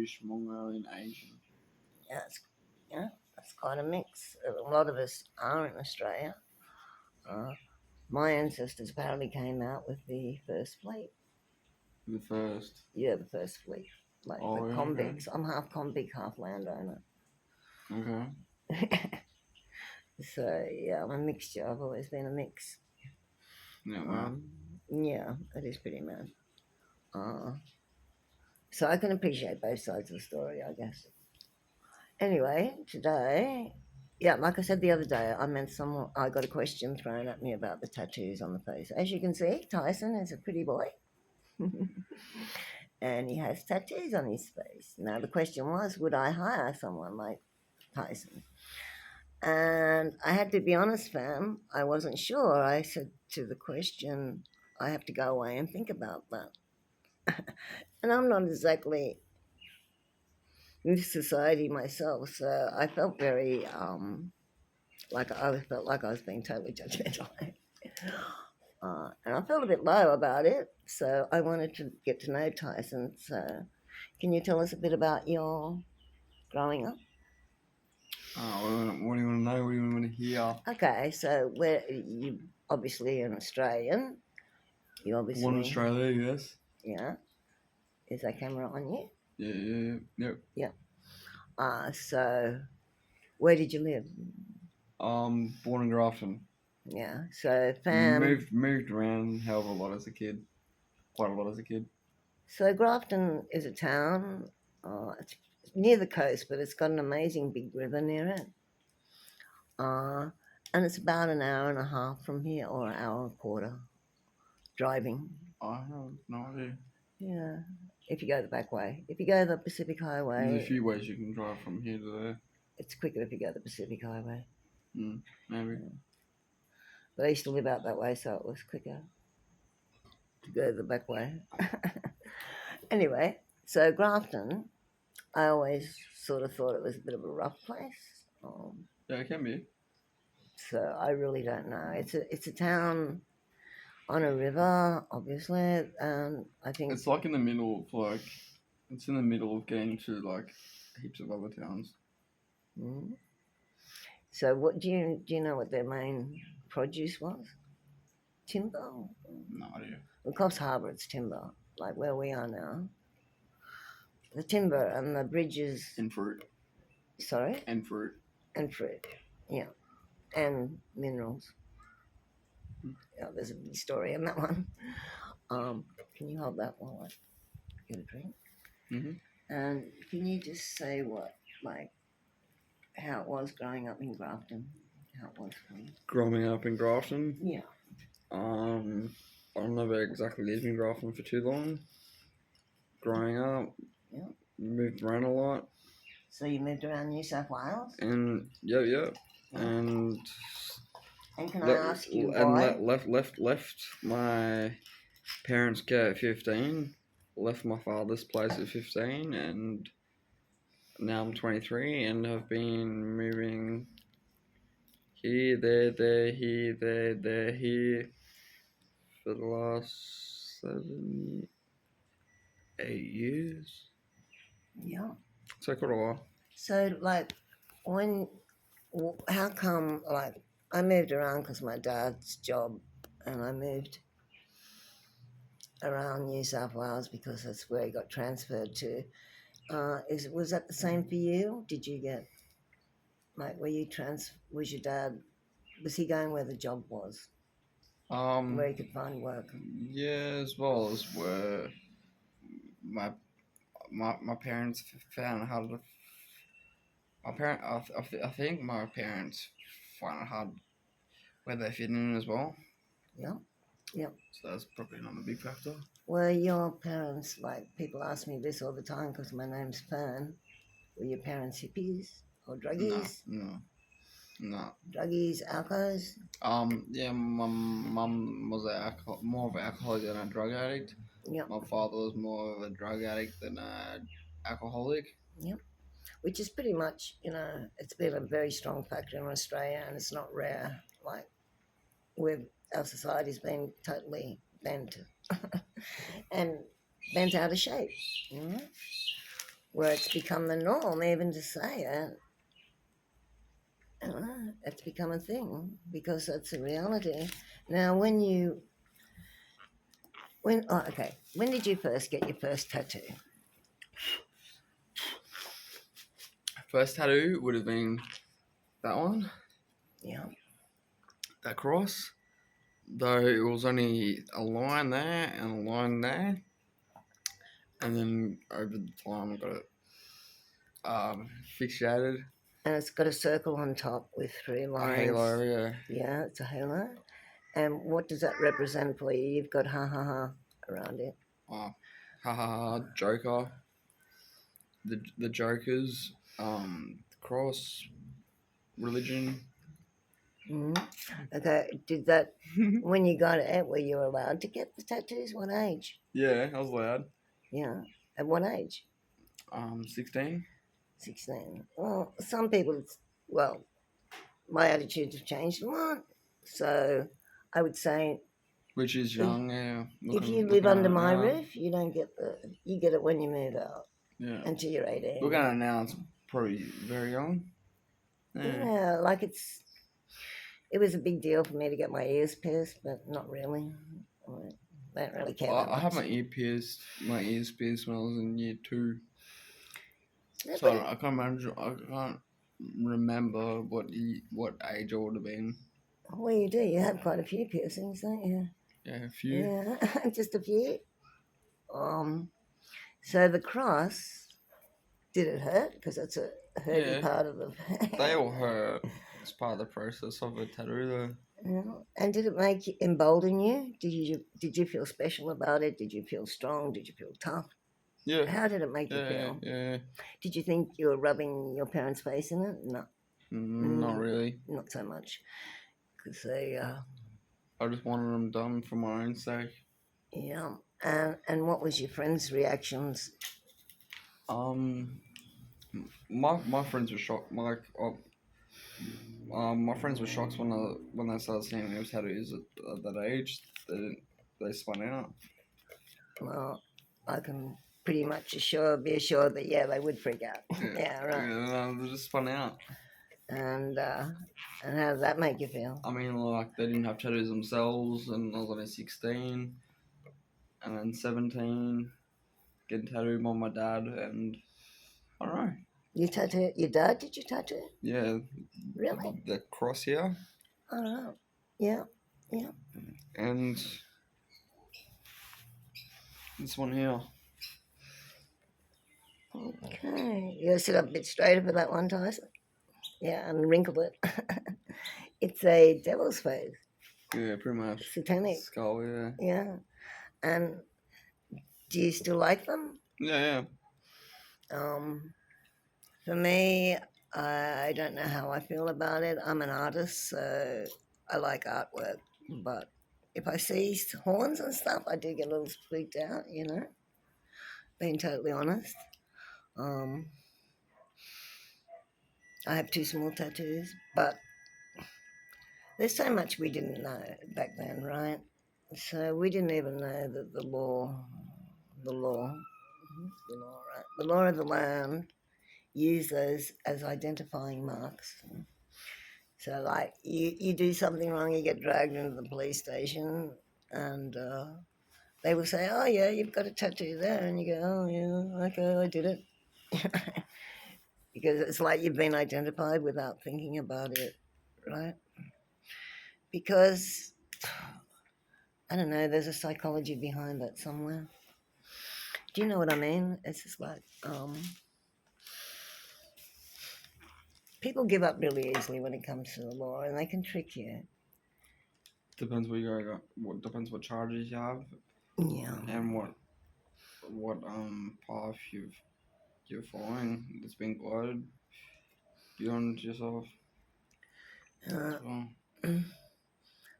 British, Mongolian, Asian. Yeah, that's quite a mix. A lot of us are in Australia. Uh, my ancestors apparently came out with the first fleet. The first. Yeah, the first fleet. Like the Oh, yeah, okay. convicts. I'm half convict, half landowner. Okay. So yeah, I'm a mixture. I've always been a mix. Yeah, wow. Yeah, it is pretty mad. Uh, so I can appreciate both sides of the story, I guess. Anyway, today, yeah, like I said the other day, I got a question thrown at me about the tattoos on the face. As you can see, Tyson is a pretty boy. And he has tattoos on his face. Now, the question was, would I hire someone like Tyson? And I had to be honest, fam, I wasn't sure. I said to the question, I have to go away and think about that. And I'm not exactly in society myself, so I felt very I felt like I was being totally judgmental. And I felt a bit low about it, so I wanted to get to know Tyson. So, can you tell us a bit about your growing up? What do you want to know? What do you want to hear? Okay, so where you obviously an Australian, you Born in obviously Australia, yes. yeah. Is that camera on you? Yeah. Yeah. So where did you live? Born in Grafton. Yeah. So fam. Moved around hell of a lot as a kid. Quite a lot as a kid. So Grafton is a town. It's near the coast, but it's got an amazing big river near it. And it's about an hour and a half from here, or an hour and a quarter driving. I have no idea. Yeah, if you go the back way. If you go the Pacific Highway, There's a few ways you can drive from here to there. it's quicker if you go the Pacific Highway. Maybe. Yeah. But I used to live out that way, so it was quicker to go the back way. Anyway, so Grafton, I always sort of thought it was a bit of a rough place. Yeah, it can be. So I really don't know. It's a town on a river, obviously. I think it's like in the middle of it's in the middle of getting to like heaps of other towns. Mm. So what do you know what their main produce was? Timber. No idea. Well, Coffs Harbour, it's timber, like where we are now. The timber and the bridges. And fruit. Sorry. And fruit. And fruit, yeah, and minerals. Yeah, there's a big story in that one. Can you hold that while I get a drink? Mm-hmm. And can you just say how it was growing up in Grafton? How it was for you? Growing up in Grafton? Yeah. I never exactly lived in Grafton for too long. Growing up, yeah, moved around a lot. So you moved around New South Wales? And yeah. And can I ask you why? And left my parents' care at 15. Left my father's place at 15, and now I'm 23 and have been moving here, there, here, there, here for the last 8 years. Yeah. So quite a while. So how come I moved around because my dad's job, and I moved around New South Wales because that's where he got transferred to. Was that the same for you? Did you get was your dad, was he going where the job was? Where he could find work? Yeah, as well as where my parents found it hard to. I think my parents find it hard where they fit in as well. Yeah. Yep. So that's probably not a big factor. Were your parents, people ask me this all the time because my name's Fern, were your parents hippies or druggies? No. Druggies, alcohols? Yeah, my mum was more of an alcoholic than a drug addict. Yep. My father was more of a drug addict than an alcoholic. Yep. Which is pretty much, it's been a very strong factor in Australia, and it's not rare. Our society's been totally bent and bent out of shape. where it's become the norm even to say it. It's become a thing because that's a reality. Now, when did you first get your first tattoo? First tattoo would have been that one, Yeah. that cross. Though it was only a line there and a line there. And then over the time I got it fixated. And it's got a circle on top with three A lines. halo, yeah. Yeah, it's a halo. And what does that represent for you? You've got ha ha ha around it. Ha ha ha, Joker. The Jokers, cross, religion. Okay, did that, when you got it, were you allowed to get the tattoos? What age? Yeah, I was loud. Yeah, at what age? 16. 16. Well, some people, well, my attitudes have changed a lot. So I would say Which is young, yeah. if you live under my roof, you don't get you get it when you move out Yeah. until you're 18. Looking at it now, it's probably very young. Yeah, like it was a big deal for me to get my ears pierced, but not really. I don't really care. I had my ears pierced when I was in year 2. Yeah, So I can't remember what age I would have been. well, you do. You have quite a few piercings, don't you? Yeah, a few. Yeah, just a few. So the cross, did it hurt? Because that's a hurty part of the. They all hurt. It's part of the process of a tattoo, though. Yeah. And did it embolden you? Did you feel special about it? Did you feel strong? Did you feel tough? Yeah. How did it make you feel? Yeah. Did you think you were rubbing your parents' face in it? No. Not really. Not so much. Because they. I just wanted them done for my own sake. Yeah. And what was your friends' reactions? My friends were shocked. My friends were shocked when they started seeing me with tattoos at that age. They spun out. Well, I can pretty much be assured that they would freak out. Yeah, right. Yeah, they just spun out. And how did that make you feel? I mean, like, they didn't have tattoos themselves, and I was only 16, and then 17, getting tattooed by my dad, and I don't know. Your dad, did you tattoo? Yeah. Really? The cross here. I don't know. Yeah. And this one here. Okay. You gotta sit up a bit straighter for that one, Tyson. Yeah, and wrinkle it. It's a devil's face. Yeah, pretty much. Satanic. Skull, yeah. Yeah. And do you still like them? Yeah. For me, I don't know how I feel about it. I'm an artist, so I like artwork. But if I see horns and stuff, I do get a little freaked out, being totally honest. I have 2 small tattoos, but there's so much we didn't know back then, right? So we didn't even know that the law, right? The law of the land use those as identifying marks. So, like, you do something wrong, you get dragged into the police station, and they will say, "Oh yeah, you've got a tattoo there," and you go, "Oh yeah, okay, I did it," because it's like you've been identified without thinking about it, right? Because I don't know, there's a psychology behind that somewhere. Do you know what I mean? It's just like people give up really easily when it comes to the law, and they can trick you. Depends what you got. Depends what charges you have. Yeah. And what path you're following that's been guided beyond yourself.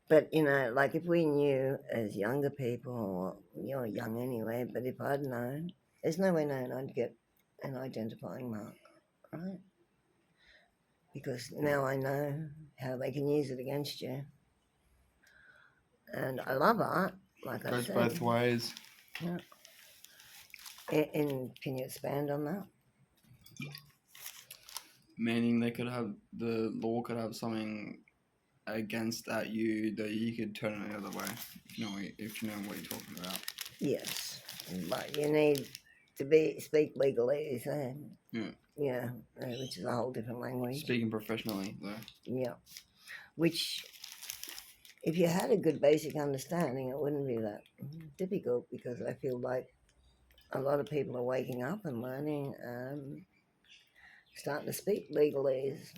But like if we knew as younger people, you're young anyway, but if I'd known, there's no way known I'd get an identifying mark, right? Because now I know how they can use it against you. And I love art, like Goes I said. both ways. Yeah. And can you expand on that? Meaning they could have the law could have something against that you could turn it the other way. If you know what you're talking about. Yes, but you need to speak legalese. Yeah, which is a whole different language. Speaking professionally, though. Yeah, which if you had a good basic understanding, it wouldn't be that difficult because I feel like a lot of people are waking up and learning, starting to speak legalese,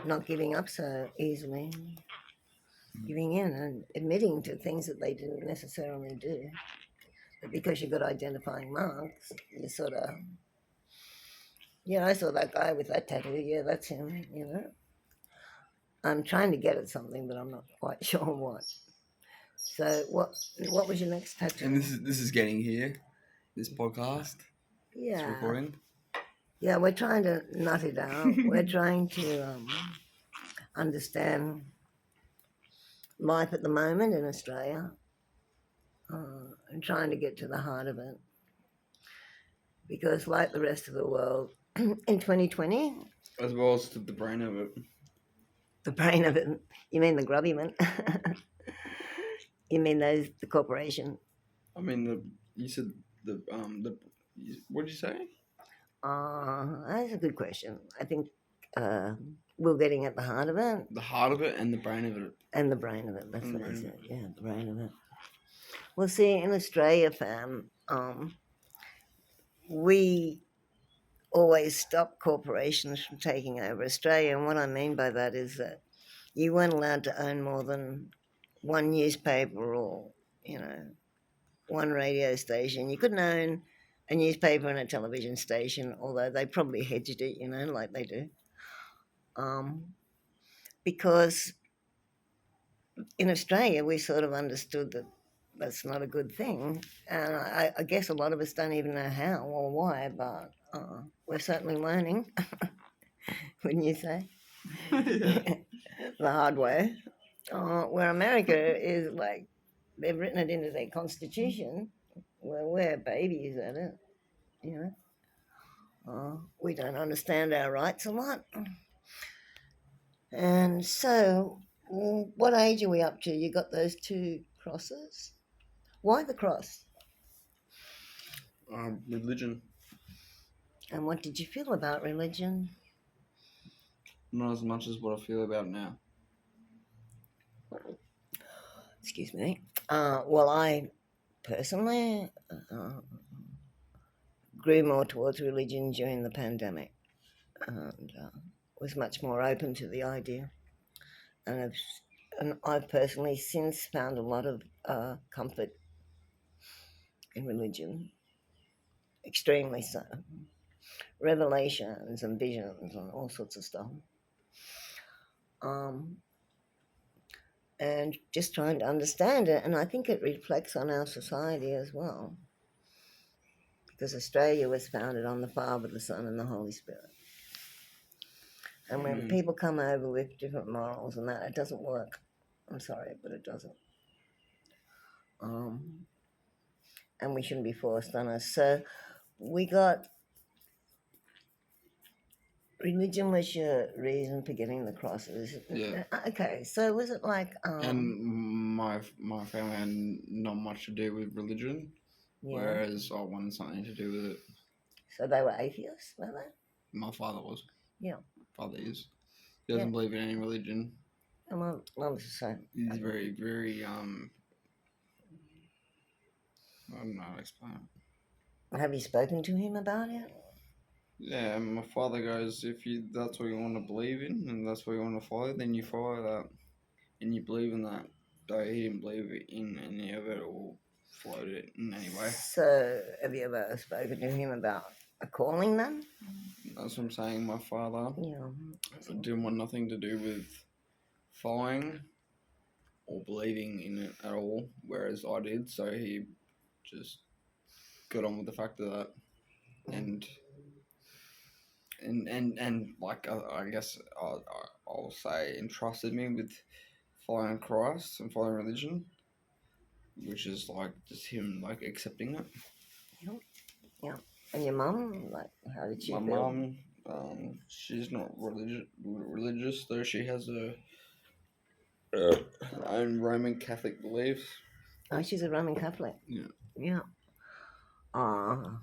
not giving up so easily, giving in and admitting to things that they didn't necessarily do. But because you've got identifying marks, you sort of, yeah, I saw that guy with that tattoo. Yeah, that's him. I'm trying to get at something, but I'm not quite sure what. So what was your next tattoo? And this is getting here. This podcast. It's Yeah, recording. yeah, we're trying to nut it out. We're trying to understand life at the moment in Australia and trying to get to the heart of it. Because like the rest of the world, in 2020, As well as the brain of it. the brain of it, you mean the grubby one? You mean the corporation? I mean you said what did you say? That's a good question. I think we're getting at the heart of it. The heart of it and the brain of it. And the brain of it. That's And the what he brain of said. Yeah, the brain of it. Well, see, in Australia, fam, we always stop corporations from taking over Australia. And what I mean by that is that you weren't allowed to own more than one newspaper or, one radio station. You couldn't own a newspaper and a television station, although they probably hedged it, like they do. Because in Australia, we sort of understood that that's not a good thing. And I guess a lot of us don't even know how or why, but we're certainly learning, wouldn't you say? Yeah. The hard way. Where America is like, they've written it into their constitution. Well, we're babies at it, we don't understand our rights a lot. And so, what age are we up to? You got those two crosses? Why the cross? Religion. And what did you feel about religion? Not as much as what I feel about now. Excuse me. Well, I personally grew more towards religion during the pandemic and was much more open to the idea. And I've personally since found a lot of comfort in religion, extremely so. Revelations and visions and all sorts of stuff. And just trying to understand it. And I think it reflects on our society as well. Because Australia was founded on the Father, the Son, and the Holy Spirit. And when people come over with different morals and that, it doesn't work. I'm sorry, but it doesn't. And we shouldn't be forced on us. So we got religion was your reason for getting the crosses. Yeah. Okay, so was it like and my family had not much to do with religion, whereas I wanted something to do with it. So they were atheists, were they? My father was. Yeah. Father is. He doesn't believe in any religion. And Mum was the same. He's very, very I don't know how to explain it. Have you spoken to him about it? Yeah, my father goes, if that's what you want to believe in and that's what you want to follow, then you follow that. And you believe in that. Though he didn't believe in any of it or followed it in any way. So have you ever spoken to him about a calling then? That's what I'm saying. My father didn't want nothing to do with following or believing in it at all, whereas I did. So he just got on with the fact of that, and like I guess I'll say entrusted me with following Christ and following religion, which is like just him like accepting it. Yeah. And your mum, like, how did she My feel? mum, she's not religious though. She has her own Roman Catholic beliefs. Oh, she's a Roman Catholic. Yeah. Yeah. Ah.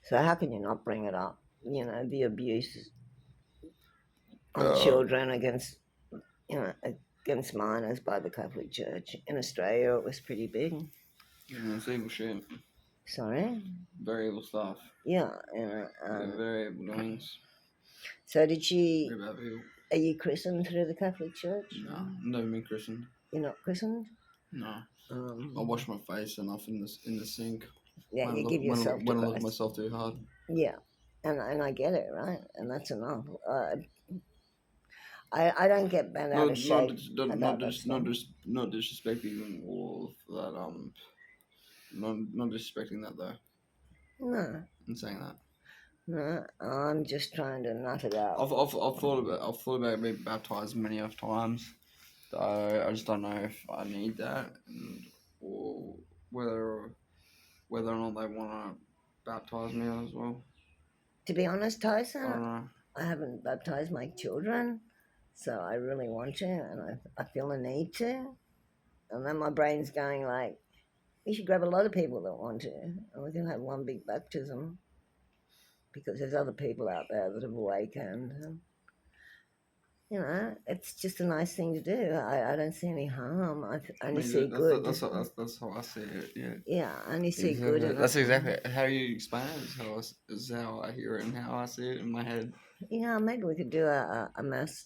So how can you not bring it up? You know, the abuse on Uh, children against, you know, against minors by the Catholic Church. In Australia, it was pretty big. it's evil shit. Sorry? Very evil stuff. Yeah. You know, Very evil doings. so did she, Very bad people. are you christened through the Catholic Church? No, never been christened. You're not christened? No. I Um, wash my face enough in the sink yeah, you give when yourself to I look at Christ. myself too hard. Yeah. And I get it, right? And that's enough. I don't get bent out of shape about that stuff. Not disrespecting all of that. Not disrespecting that though. No, I'm saying that. no, I'm just trying to nut it out. I've thought about being baptized many of times. I just don't know if I need that, or whether or not they want to baptize me as well. To be honest, I Tyson, don't know. I haven't baptized my children, so I really want to, and I feel a need to. And then my brain's going like, we should grab a lot of people that want to, and we can have one big baptism because there's other people out there that have awakened. And, you know, it's just a nice thing to do. I don't see any harm. I only see good. That's how I see it. Yeah. Yeah, I only see good in That's it. exactly how you explain it. Is how I hear it and how I see it in my head. Yeah, maybe we could do a mass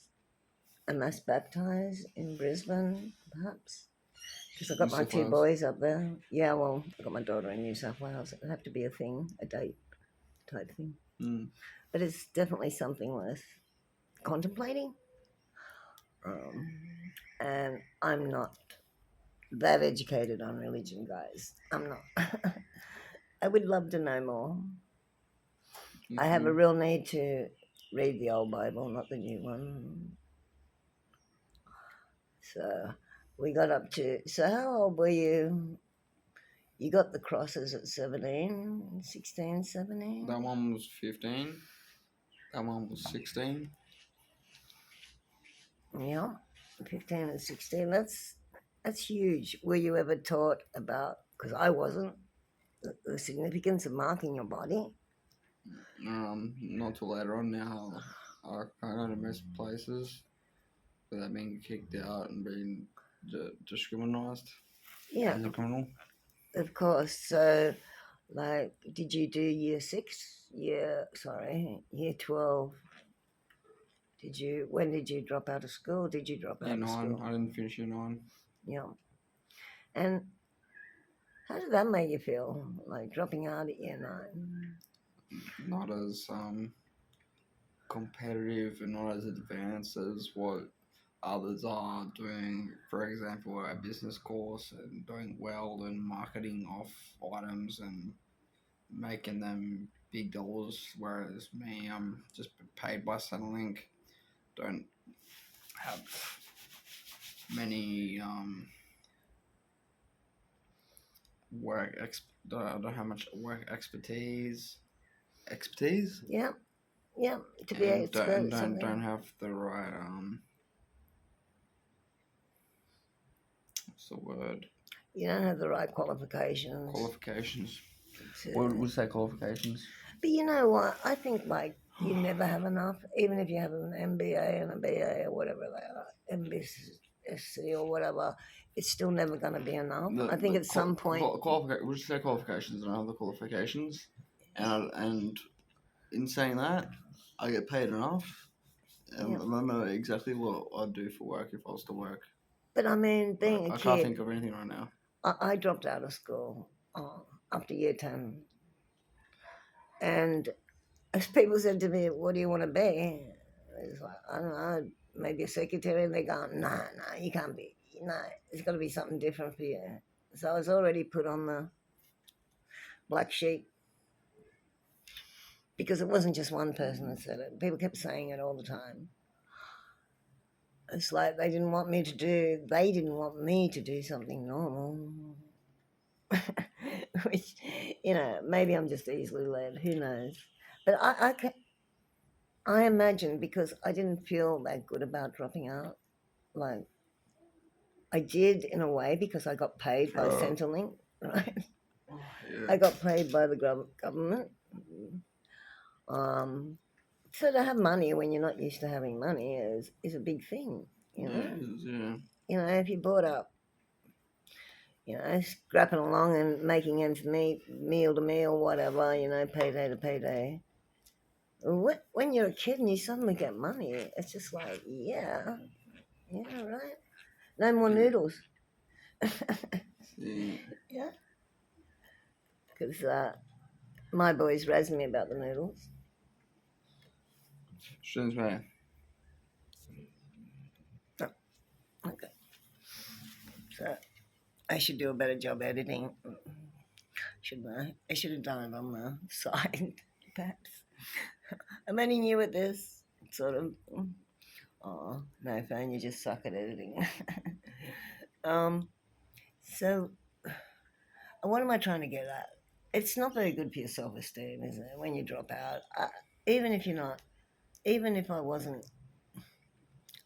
baptize in Brisbane, perhaps. Because I've got New my South two Wales. boys up there. Yeah, well, I've got my daughter in New South Wales. It'd have to be a thing, a date type thing. Mm. But it's definitely something worth contemplating. And I'm not that educated on religion, guys. I'm not. I would love to know more. I have a real need to read the old Bible, not the new one. So we got up to. So how old were you? You got the crosses at 17, 16, 17? That one was 15. That one was 16. Yeah, 15 and 16. That's huge. Were you ever taught about, because I wasn't, the significance of marking your body? Not till later on now. I go to most places without being kicked out and being discriminated Yeah, as a criminal. of course. So, like, did you do year 12? When did you drop out of school? Did you drop out Year of 9. school? I didn't finish year 9. Yeah. And how did that make you feel, like dropping out at year 9? Not as competitive and not as advanced as what others are doing. For example, a business course and doing well and marketing off items and making them big dollars, whereas me, I'm just paid by Centrelink. Don't have many don't have much work expertise. Yeah, yeah. To be And expert at something. don't have the right what's the word? You don't have the right qualifications. Qualifications. to- What would you say qualifications? But you know what? I think like you never have enough, even if you have an MBA and a BA or whatever they are, MBSc or whatever. It's still never going to be enough. I think at some point. Would you say qualifications and other qualifications? And in saying that, I get paid enough. And Yeah. I know exactly what I'd do for work if I was to work. But I mean, being a I kid, can't think of anything right now. I dropped out of school after year 10. And as people said to me, what do you want to be? It's like, I don't know, maybe a secretary. And they go, no, you can't be. No, it's got to be something different for you. So I was already put on the black sheep because it wasn't just one person that said it. People kept saying it all the time. It's like they didn't want me to do something normal. which, you know, maybe I'm just easily led. Who knows? But I imagine because I didn't feel that good about dropping out. Like I did in a way because I got paid by Oh. Centrelink, right? Yeah. I got paid by the government. So to have money when you're not used to having money is a big thing, you know. Yeah. You know, if you brought up, you know, scrapping along and making ends meet, meal to meal, whatever, you know, payday to payday. When you're a kid and you suddenly get money, it's just like, yeah, right. No more Yeah. noodles. Yeah. Yeah, because my boys raised me about the noodles. Shouldn't matter. Okay, so I should do a better job editing, shouldn't I? I should have done it on the side, perhaps. I'm only new at this, sort of. Oh, no, Fan, you just suck at editing. um, so, what am I trying to get at? It's not very good for your self-esteem, is it? When you drop out, even if you're not, even if I wasn't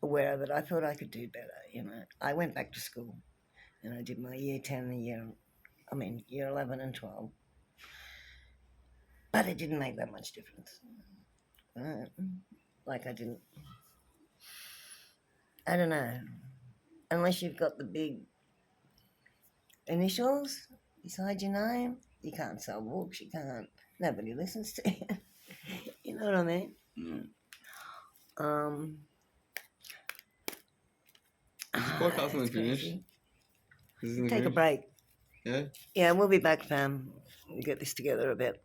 aware of it, I thought I could do better. You know, I went back to school and I did my year 10 and year 11 and 12, but it didn't make that much difference. Like I don't know, unless you've got the big initials beside your name, you can't sell books. You can't. Nobody listens to you. You know what I mean? Mm. Um, Is this podcast it's only finished? crazy. Is this Take a finished? break. Yeah. Yeah, we'll be back, fam. We'll get this together a bit.